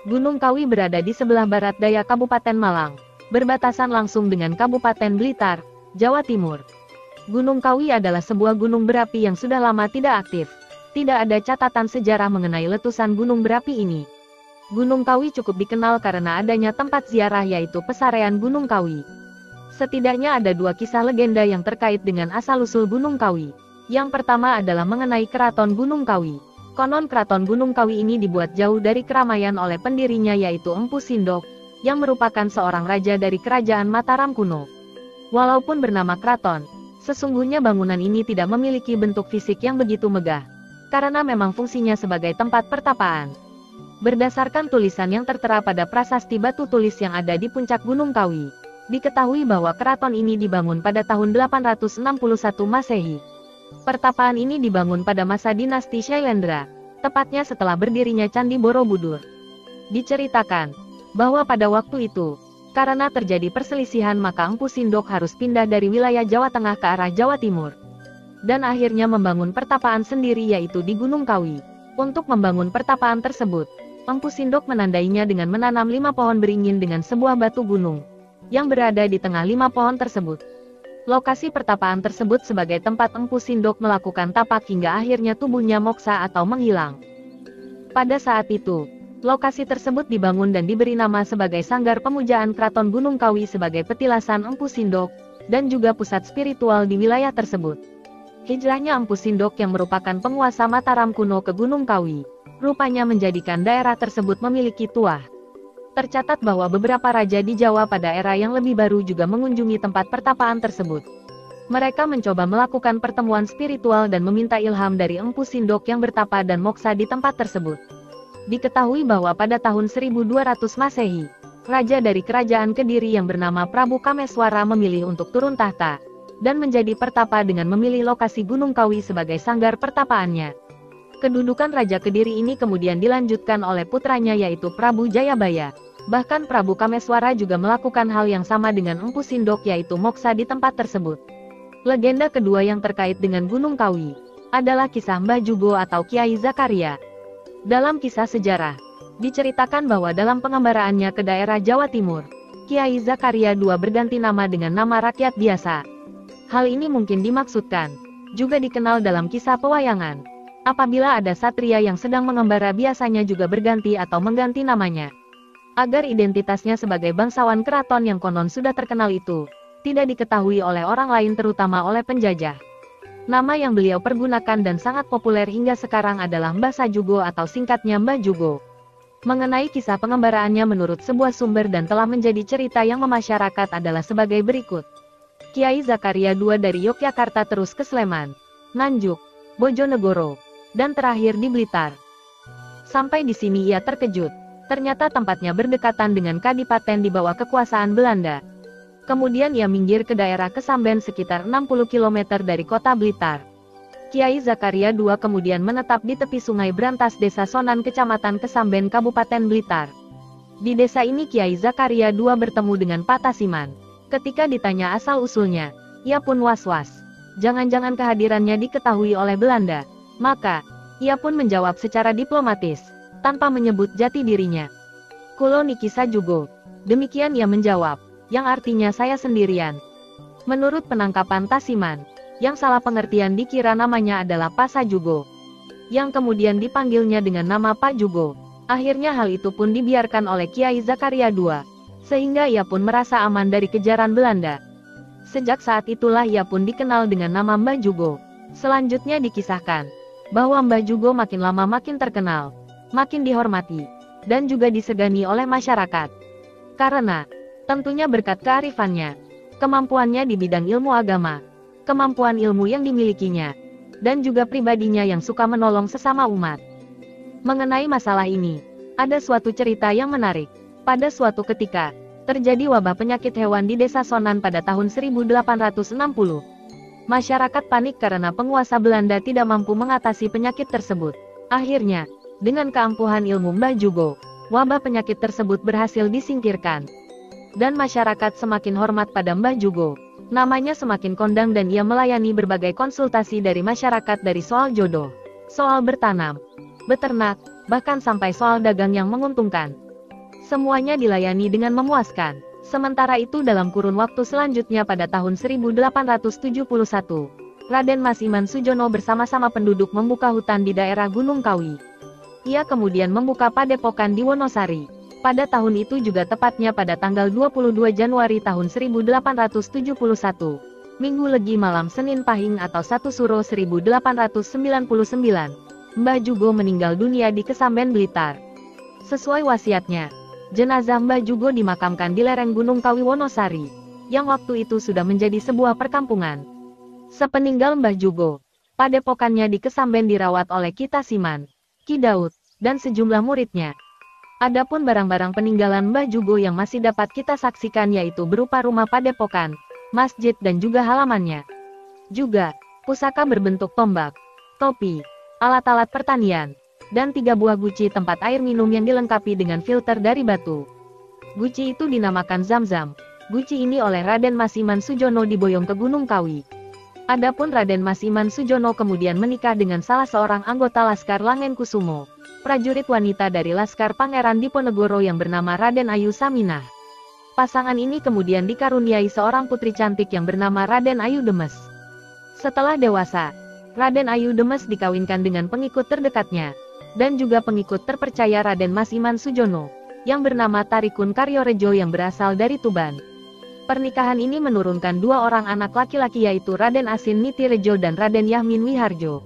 Gunung Kawi berada di sebelah barat daya Kabupaten Malang, berbatasan langsung dengan Kabupaten Blitar, Jawa Timur. Gunung Kawi adalah sebuah gunung berapi yang sudah lama tidak aktif. Tidak ada catatan sejarah mengenai letusan gunung berapi ini. Gunung Kawi cukup dikenal karena adanya tempat ziarah yaitu Pesarean Gunung Kawi. Setidaknya ada dua kisah legenda yang terkait dengan asal-usul Gunung Kawi. Yang pertama adalah mengenai Keraton Gunung Kawi. Konon Keraton Gunung Kawi ini dibuat jauh dari keramaian oleh pendirinya yaitu Empu Sindok, yang merupakan seorang raja dari kerajaan Mataram kuno. Walaupun bernama keraton, sesungguhnya bangunan ini tidak memiliki bentuk fisik yang begitu megah, karena memang fungsinya sebagai tempat pertapaan. Berdasarkan tulisan yang tertera pada prasasti batu tulis yang ada di puncak Gunung Kawi, diketahui bahwa keraton ini dibangun pada tahun 861 Masehi. Pertapaan ini dibangun pada masa dinasti Shailendra, tepatnya setelah berdirinya Candi Borobudur. Diceritakan bahwa pada waktu itu, karena terjadi perselisihan maka Empu Sindok harus pindah dari wilayah Jawa Tengah ke arah Jawa Timur. Dan akhirnya membangun pertapaan sendiri yaitu di Gunung Kawi. Untuk membangun pertapaan tersebut, Empu Sindok menandainya dengan menanam 5 pohon beringin dengan sebuah batu gunung, yang berada di tengah 5 pohon tersebut. Lokasi pertapaan tersebut sebagai tempat Empu Sindok melakukan tapak hingga akhirnya tubuhnya moksa atau menghilang. Pada saat itu, lokasi tersebut dibangun dan diberi nama sebagai Sanggar Pemujaan Keraton Gunung Kawi sebagai petilasan Empu Sindok, dan juga pusat spiritual di wilayah tersebut. Hijrahnya Empu Sindok yang merupakan penguasa Mataram kuno ke Gunung Kawi, rupanya menjadikan daerah tersebut memiliki tuah. Tercatat bahwa beberapa raja di Jawa pada era yang lebih baru juga mengunjungi tempat pertapaan tersebut. Mereka mencoba melakukan pertemuan spiritual dan meminta ilham dari Empu Sindok yang bertapa dan moksa di tempat tersebut. Diketahui bahwa pada tahun 1200 Masehi, raja dari kerajaan Kediri yang bernama Prabu Kameswara memilih untuk turun tahta, dan menjadi pertapa dengan memilih lokasi Gunung Kawi sebagai sanggar pertapaannya. Kedudukan Raja Kediri ini kemudian dilanjutkan oleh putranya yaitu Prabu Jayabaya. Bahkan Prabu Kameswara juga melakukan hal yang sama dengan Empu Sindok yaitu moksa di tempat tersebut. Legenda kedua yang terkait dengan Gunung Kawi adalah kisah Mbah Jugo atau Kiai Zakaria. Dalam kisah sejarah, diceritakan bahwa dalam pengembaraannya ke daerah Jawa Timur, Kiai Zakaria II berganti nama dengan nama rakyat biasa. Hal ini mungkin dimaksudkan, juga dikenal dalam kisah pewayangan. Apabila ada satria yang sedang mengembara biasanya juga berganti atau mengganti namanya. Agar identitasnya sebagai bangsawan keraton yang konon sudah terkenal itu, tidak diketahui oleh orang lain terutama oleh penjajah. Nama yang beliau pergunakan dan sangat populer hingga sekarang adalah Mbah Sajugo atau singkatnya Mbah Jugo. Mengenai kisah pengembaraannya menurut sebuah sumber dan telah menjadi cerita yang memasyarakat adalah sebagai berikut. Kiai Zakaria II dari Yogyakarta terus ke Sleman, Nganjuk, Bojonegoro, dan terakhir di Blitar. Sampai di sini ia terkejut, ternyata tempatnya berdekatan dengan kadipaten di bawah kekuasaan Belanda. Kemudian ia minggir ke daerah Kesamben sekitar 60 km dari kota Blitar. Kiai Zakaria II kemudian menetap di tepi sungai Brantas Desa Sonan Kecamatan Kesamben Kabupaten Blitar. Di desa ini Kiai Zakaria II bertemu dengan Pak Tasiman. Ketika ditanya asal-usulnya, ia pun was-was. Jangan-jangan kehadirannya diketahui oleh Belanda. Maka, ia pun menjawab secara diplomatis, tanpa menyebut jati dirinya. Kulo niki Sajugo. Demikian ia menjawab, yang artinya saya sendirian. Menurut penangkapan Tasiman, yang salah pengertian dikira namanya adalah Pak Sajugo, yang kemudian dipanggilnya dengan nama Pak Jugo. Akhirnya hal itu pun dibiarkan oleh Kiai Zakaria II, sehingga ia pun merasa aman dari kejaran Belanda. Sejak saat itulah ia pun dikenal dengan nama Mbah Jugo. Selanjutnya dikisahkan bahwa Mbah Jugo makin lama makin terkenal, makin dihormati, dan juga disegani oleh masyarakat. Karena, tentunya berkat kearifannya, kemampuannya di bidang ilmu agama, kemampuan ilmu yang dimilikinya, dan juga pribadinya yang suka menolong sesama umat. Mengenai masalah ini, ada suatu cerita yang menarik. Pada suatu ketika, terjadi wabah penyakit hewan di desa Sonan pada tahun 1860. Masyarakat panik karena penguasa Belanda tidak mampu mengatasi penyakit tersebut. Akhirnya, dengan keampuhan ilmu Mbah Jugo, wabah penyakit tersebut berhasil disingkirkan. Dan masyarakat semakin hormat pada Mbah Jugo. Namanya semakin kondang dan ia melayani berbagai konsultasi dari masyarakat dari soal jodoh, soal bertanam, beternak, bahkan sampai soal dagang yang menguntungkan. Semuanya dilayani dengan memuaskan. Sementara itu dalam kurun waktu selanjutnya pada tahun 1871, Raden Mas Iman Sujono bersama-sama penduduk membuka hutan di daerah Gunung Kawi. Ia kemudian membuka padepokan di Wonosari. Pada tahun itu juga tepatnya pada tanggal 22 Januari tahun 1871, Minggu Legi malam Senin Pahing atau 1 Suro 1899, Mbah Jugo meninggal dunia di Kesamben Blitar. Sesuai wasiatnya, jenazah Mbah Jugo dimakamkan di lereng Gunung Kawi Wonosari, yang waktu itu sudah menjadi sebuah perkampungan. Sepeninggal Mbah Jugo, padepokannya di Kesamben dirawat oleh Ki Tasiman, Ki Daud, dan sejumlah muridnya. Adapun barang-barang peninggalan Mbah Jugo yang masih dapat kita saksikan yaitu berupa rumah padepokan, masjid dan juga halamannya. Juga, pusaka berbentuk tombak, topi, alat-alat pertanian, dan 3 buah guci tempat air minum yang dilengkapi dengan filter dari batu. Guci itu dinamakan Zam-Zam. Guci ini oleh Raden Mas Iman Sujono diboyong ke Gunung Kawi. Adapun Raden Mas Iman Sujono kemudian menikah dengan salah seorang anggota Laskar Langen Kusumo, prajurit wanita dari Laskar Pangeran Diponegoro yang bernama Raden Ayu Saminah. Pasangan ini kemudian dikaruniai seorang putri cantik yang bernama Raden Ayu Demes. Setelah dewasa, Raden Ayu Demes dikawinkan dengan pengikut terdekatnya, dan juga pengikut terpercaya Raden Mas Iman Sujono, yang bernama Tarikun Karyorejo yang berasal dari Tuban. Pernikahan ini menurunkan 2 orang anak laki-laki yaitu Raden Asin Nitirejo dan Raden Yahmin Wiharjo.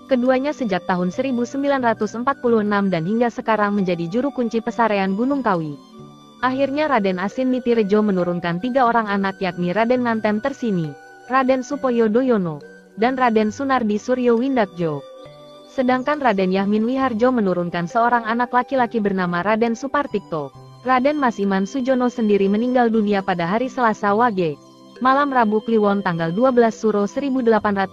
Keduanya sejak tahun 1946 dan hingga sekarang menjadi juru kunci pesarean Gunung Kawi. Akhirnya Raden Asin Nitirejo menurunkan 3 orang anak yakni Raden Ngantem Tersini, Raden Supoyo Doyono, dan Raden Sunardi Suryo Windakjo. Sedangkan Raden Yahmin Wiharjo menurunkan seorang anak laki-laki bernama Raden Supartikto. Raden Mas Iman Sujono sendiri meninggal dunia pada hari Selasa Wage, malam Rabu Kliwon tanggal 12 Suro 1805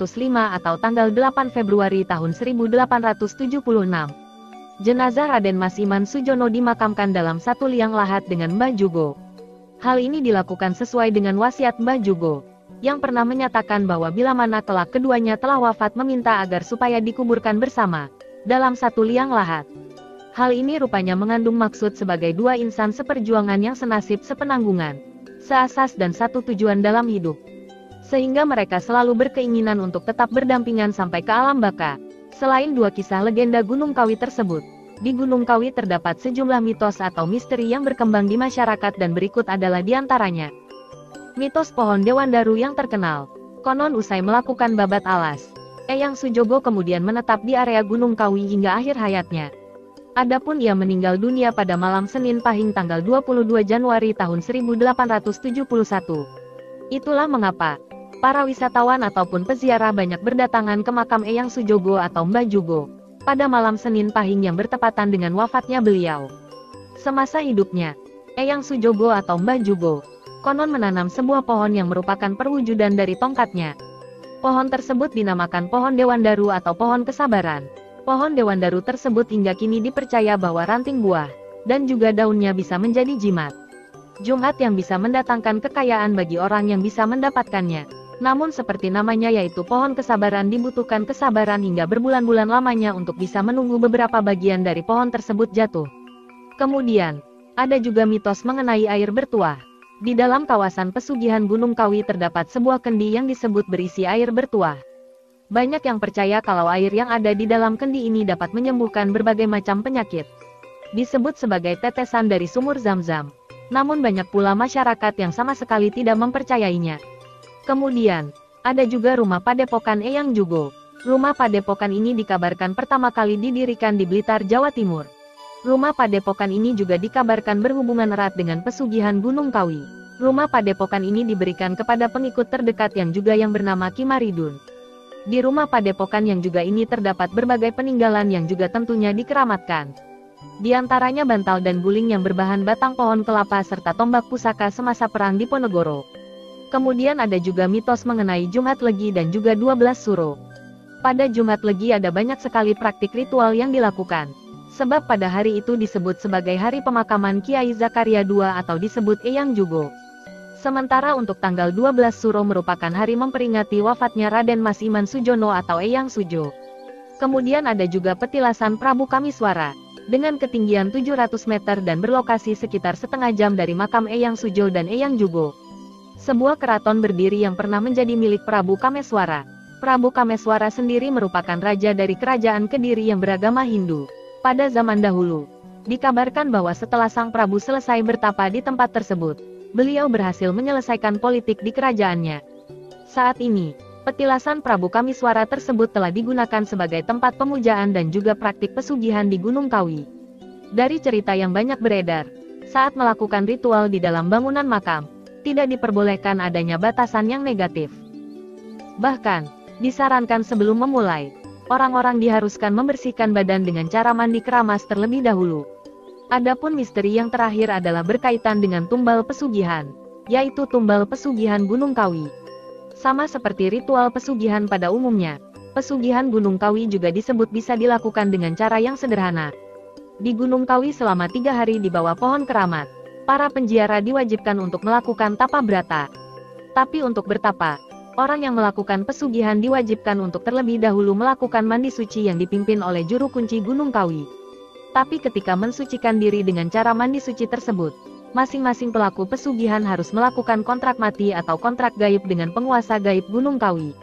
atau tanggal 8 Februari tahun 1876. Jenazah Raden Mas Iman Sujono dimakamkan dalam 1 liang lahat dengan Mbah Jugo. Hal ini dilakukan sesuai dengan wasiat Mbah Jugo, yang pernah menyatakan bahwa bila mana kelak keduanya telah wafat meminta agar supaya dikuburkan bersama, dalam 1 liang lahat. Hal ini rupanya mengandung maksud sebagai 2 insan seperjuangan yang senasib sepenanggungan, seasas dan satu tujuan dalam hidup. Sehingga mereka selalu berkeinginan untuk tetap berdampingan sampai ke alam baka. Selain 2 kisah legenda Gunung Kawi tersebut, di Gunung Kawi terdapat sejumlah mitos atau misteri yang berkembang di masyarakat dan berikut adalah diantaranya. Mitos pohon Dewandaru yang terkenal. Konon usai melakukan babat alas, Eyang Sujogo kemudian menetap di area Gunung Kawi hingga akhir hayatnya. Adapun ia meninggal dunia pada malam Senin Pahing tanggal 22 Januari tahun 1871. Itulah mengapa para wisatawan ataupun peziarah banyak berdatangan ke makam Eyang Sujogo atau Mbah Jugo pada malam Senin Pahing yang bertepatan dengan wafatnya beliau. Semasa hidupnya, Eyang Sujogo atau Mbah Jugo konon menanam sebuah pohon yang merupakan perwujudan dari tongkatnya. Pohon tersebut dinamakan pohon Dewandaru atau pohon kesabaran. Pohon Dewandaru tersebut hingga kini dipercaya bahwa ranting buah dan juga daunnya bisa menjadi jimat Jumat yang bisa mendatangkan kekayaan bagi orang yang bisa mendapatkannya. Namun seperti namanya yaitu pohon kesabaran dibutuhkan kesabaran hingga berbulan-bulan lamanya untuk bisa menunggu beberapa bagian dari pohon tersebut jatuh. Kemudian, ada juga mitos mengenai air bertuah. Di dalam kawasan pesugihan Gunung Kawi terdapat sebuah kendi yang disebut berisi air bertuah. Banyak yang percaya kalau air yang ada di dalam kendi ini dapat menyembuhkan berbagai macam penyakit. Disebut sebagai tetesan dari sumur Zam-Zam. Namun banyak pula masyarakat yang sama sekali tidak mempercayainya. Kemudian, ada juga rumah padepokan Eyang Jugo. Rumah padepokan ini dikabarkan pertama kali didirikan di Blitar, Jawa Timur. Rumah padepokan ini juga dikabarkan berhubungan erat dengan pesugihan Gunung Kawi. Rumah padepokan ini diberikan kepada pengikut terdekat yang juga yang bernama Ki Maridun. Di rumah padepokan yang juga ini terdapat berbagai peninggalan yang juga tentunya dikeramatkan. Di antaranya bantal dan guling yang berbahan batang pohon kelapa serta tombak pusaka semasa perang Diponegoro. Kemudian ada juga mitos mengenai Jumat Legi dan juga 12 Suro. Pada Jumat Legi ada banyak sekali praktik ritual yang dilakukan. Sebab pada hari itu disebut sebagai hari pemakaman Kiai Zakaria II atau disebut Eyang Jugo. Sementara untuk tanggal 12 Suro merupakan hari memperingati wafatnya Raden Mas Iman Sujono atau Eyang Sujo. Kemudian ada juga petilasan Prabu Kamiswara. dengan ketinggian 700 meter dan berlokasi sekitar setengah jam dari makam Eyang Sujo dan Eyang Jugo. Sebuah keraton berdiri yang pernah menjadi milik Prabu Kameswara. Prabu Kameswara sendiri merupakan raja dari kerajaan Kediri yang beragama Hindu. Pada zaman dahulu, dikabarkan bahwa setelah sang Prabu selesai bertapa di tempat tersebut, beliau berhasil menyelesaikan politik di kerajaannya. Saat ini, petilasan Prabu Kameswara tersebut telah digunakan sebagai tempat pemujaan dan juga praktik pesugihan di Gunung Kawi. Dari cerita yang banyak beredar, saat melakukan ritual di dalam bangunan makam, tidak diperbolehkan adanya batasan yang negatif. Bahkan, disarankan sebelum memulai, orang-orang diharuskan membersihkan badan dengan cara mandi keramas terlebih dahulu. Adapun misteri yang terakhir adalah berkaitan dengan tumbal pesugihan, yaitu tumbal pesugihan Gunung Kawi. Sama seperti ritual pesugihan pada umumnya, pesugihan Gunung Kawi juga disebut bisa dilakukan dengan cara yang sederhana. Di Gunung Kawi selama 3 hari di bawah pohon keramat, para penziarah diwajibkan untuk melakukan tapa brata. Tapi untuk bertapa, orang yang melakukan pesugihan diwajibkan untuk terlebih dahulu melakukan mandi suci yang dipimpin oleh juru kunci Gunung Kawi. Tapi ketika mensucikan diri dengan cara mandi suci tersebut, masing-masing pelaku pesugihan harus melakukan kontrak mati atau kontrak gaib dengan penguasa gaib Gunung Kawi.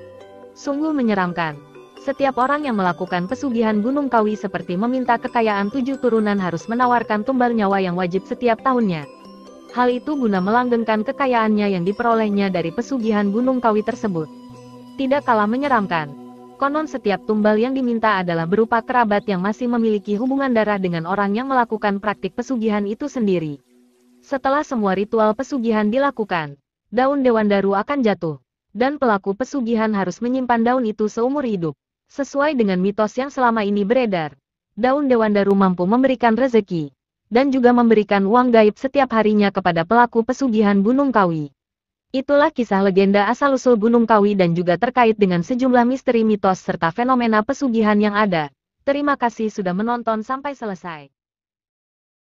Sungguh menyeramkan. Setiap orang yang melakukan pesugihan Gunung Kawi seperti meminta kekayaan 7 turunan harus menawarkan tumbal nyawa yang wajib setiap tahunnya. Hal itu guna melanggengkan kekayaannya yang diperolehnya dari pesugihan Gunung Kawi tersebut. Tidak kalah menyeramkan, konon setiap tumbal yang diminta adalah berupa kerabat yang masih memiliki hubungan darah dengan orang yang melakukan praktik pesugihan itu sendiri. Setelah semua ritual pesugihan dilakukan, daun dewandaru akan jatuh, dan pelaku pesugihan harus menyimpan daun itu seumur hidup. Sesuai dengan mitos yang selama ini beredar, daun dewandaru mampu memberikan rezeki, dan juga memberikan uang gaib setiap harinya kepada pelaku pesugihan Gunung Kawi. Itulah kisah legenda asal-usul Gunung Kawi dan juga terkait dengan sejumlah misteri mitos serta fenomena pesugihan yang ada. Terima kasih sudah menonton sampai selesai.